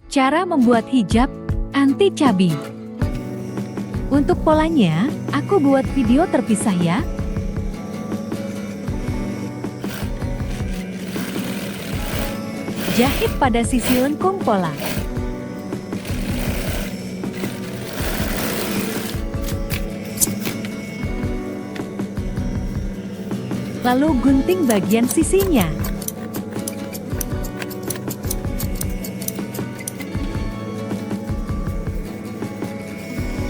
Cara membuat hijab anti cabi. Untuk polanya, aku buat video terpisah ya. Jahit pada sisi lengkung pola. Lalu gunting bagian sisinya.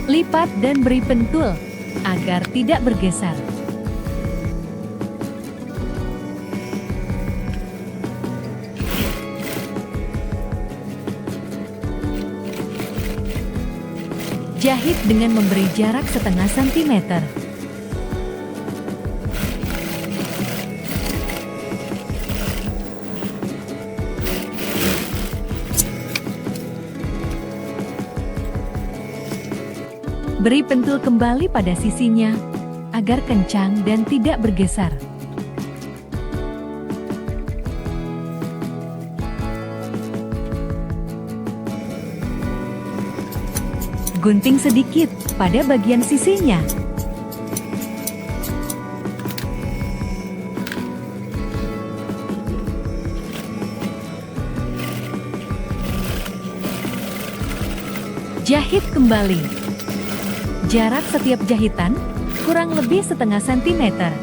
Lipat dan beri pentul agar tidak bergeser. Jahit dengan memberi jarak setengah sentimeter. Beri pentul kembali pada sisinya, agar kencang dan tidak bergeser. Gunting sedikit pada bagian sisinya. Jahit kembali. Jarak setiap jahitan kurang lebih setengah sentimeter.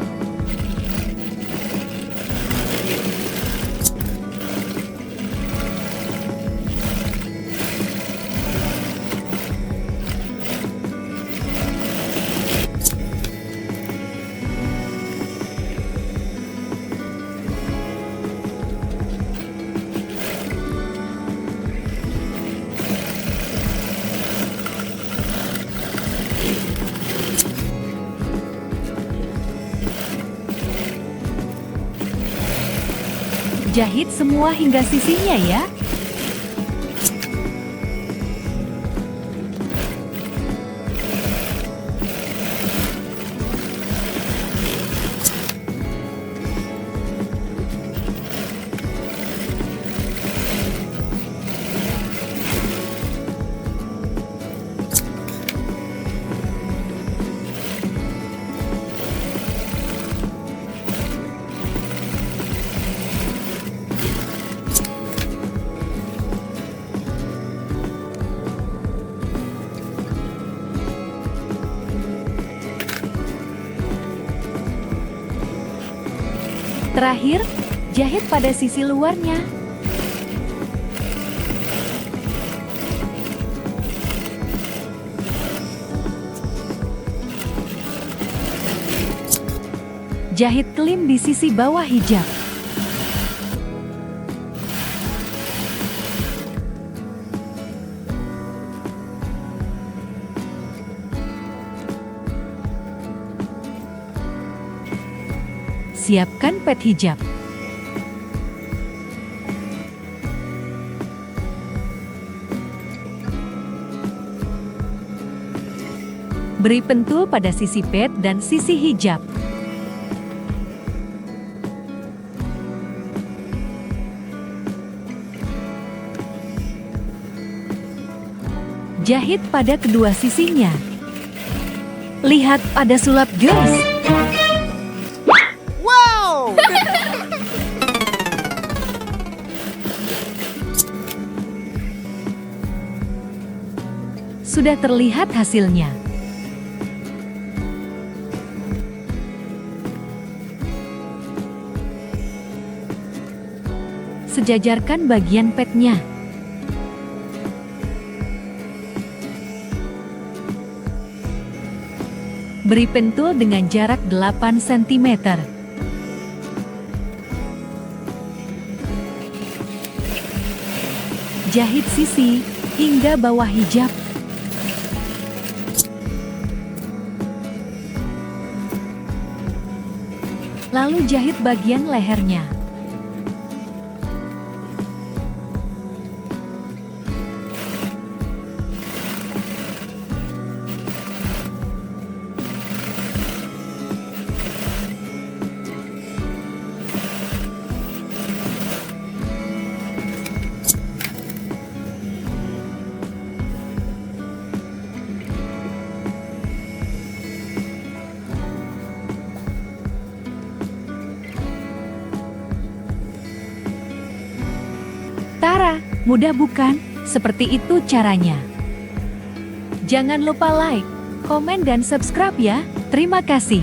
Jahit semua hingga sisinya ya. Terakhir, jahit pada sisi luarnya. Jahit klim di sisi bawah hijab. Siapkan pet hijab. Beri pentul pada sisi pet dan sisi hijab. Jahit pada kedua sisinya. Lihat pada sulap guys. Sudah terlihat hasilnya. Sejajarkan bagian petnya. Beri pentul dengan jarak 8 cm. Jahit sisi hingga bawah hijab. Lalu jahit bagian lehernya. Tara, mudah bukan? Seperti itu caranya. Jangan lupa like, komen dan subscribe ya. Terima kasih.